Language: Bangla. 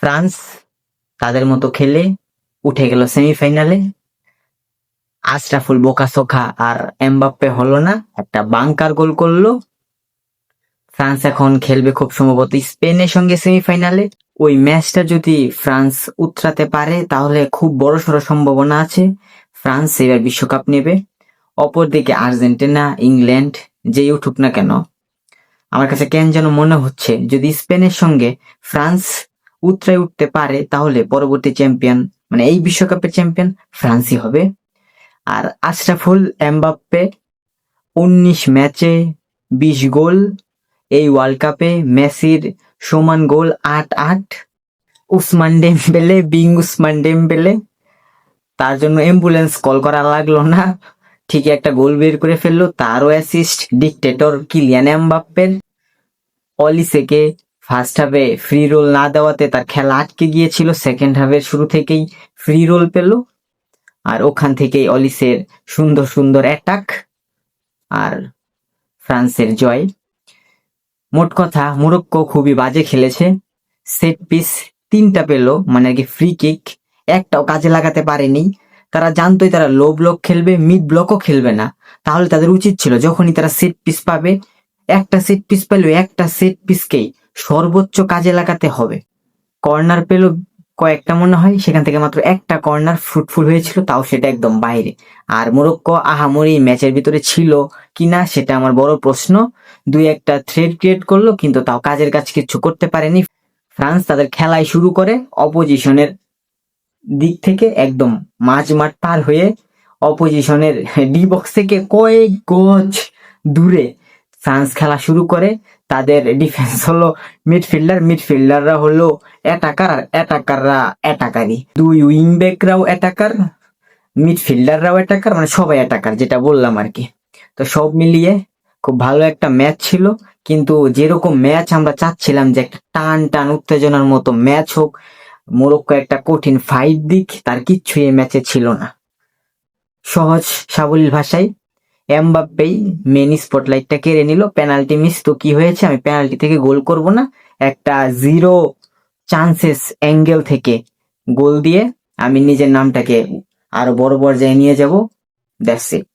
ফ্রান্স তাদের মতো খেলে উঠে গেল সেমিফাইনালে। আশরাফুল বোকাসোকা আর এমবাপ্পে হলো না, একটা বাঙ্কার গোল করলো। ফ্রান্স এখন খেলবে খুব সম্ভবত স্পেনের সঙ্গে সেমিফাইনালে। ওই ম্যাচটা যদি ফ্রান্স উতরাতে পারে তাহলে খুব বড়সড় সম্ভাবনা আছে ফ্রান্স এবার বিশ্বকাপ নেবে। অপরদিকে আর্জেন্টিনা, ইংল্যান্ড যেই উঠুক না কেন, আমার কাছে কেন যেন মনে হচ্ছে যদি স্পেনের সঙ্গে ফ্রান্স উতরায় উঠতে পারে তাহলে পরবর্তী চ্যাম্পিয়ন, মানে এই বিশ্বকাপের চ্যাম্পিয়ন ফ্রান্সই হবে। আর আশরাফুল এমবাপ্পে 19 ম্যাচে 20 গোল, এই ওয়ার্ল্ড কাপে মেসির সমান গোল 8। উসমান ডেম্বেলে উসমান ডেম্বেলে, তার জন্য অ্যাম্বুলেন্স কল করা লাগলো না, ঠিকই একটা গোল বের করে ফেললো। তারও অ্যাসিস্ট ডিক্টেটর কিলিয়ান এমবাপ্পের। অলিসেকে ফার্স্ট হাফে ফ্রি রোল না দেওয়াতে তার খেলা আটকে গিয়েছিল, সেকেন্ড হাফের শুরু থেকেই ফ্রি রোল পেল, আর ওখান থেকেই অলিসের সুন্দর সুন্দর অ্যাটাক আর ফ্রান্সের জয়। মোট কথা মোরক্কো খুবই বাজে খেলেছে। সেট পিস 3টা পেল, মানে আর কি ফ্রি কিক, একটাও কাজে লাগাতে পারেনি। তারা জানতোই তারা লো ব্লক খেলবে, মিড ব্লকও খেলবে না। তাহলে তাদের উচিত ছিল যখনই তারা সেট পিস পাবে, একটা সেট পিস পেল, একটা সেট পিসকেই সর্বোচ্চ কাজে লাগাতে হবে। কর্নার পেল কয়েকটা মনে হয়, সেখান থেকে মাত্র একটা কর্নার ফ্রুটফুল হয়েছিল, তাও সেটা একদম বাইরে। আর মোরক্কো আহামরি ম্যাচের ভিতরে ছিল কিনা সেটা আমার বড় প্রশ্ন। 2-1টা থ্রেড ক্রিয়েট করলো, কিন্তু তাও কাজের কাজ কিছু করতে পারেনি। ফ্রান্স তাদের খেলায় শুরু করে অপোজিশনের দিক থেকে, একদম মাঝ মাঠ পার হয়ে অপোজিশনের ডি বক্স থেকে কয়েক গজ দূরে ফ্রান্স খেলা শুরু করে। তাদের ডিফেন্স হলো মিডফিল্ডাররা হলো অ্যাটাকাররা অ্যাটাকারই, 2 উইং ব্যাকরাও অ্যাটাকার, মিডফিল্ডাররাও অ্যাটাকার, মানে সবাই অ্যাটাকার, যেটা বললাম আর কি। তো সব মিলিয়ে খুব ভালো একটা ম্যাচ ছিল, কিন্তু যেরকম ম্যাচ আমরা চাচ্ছিলাম যে একটা টান উত্তেজনার মতো ম্যাচ হোক, মোরক্কো একটা কঠিন ফাইট দিক, তার কিচ্ছুই এই ম্যাচে ছিল না। সহজ সাবলীল ভাষায় এমবাপ্পেই মেন স্পটলাইটটা কেড়ে নিল। পেনাল্টি মিস তো কি হয়েছে, আমি পেনাল্টি থেকে গোল করব না, একটা 0 চান্সেস অ্যাঙ্গেল থেকে গোল দিয়ে আমি নিজের নামটাকে আরো বড় পর্যায়ে নিয়ে যাব। That's it.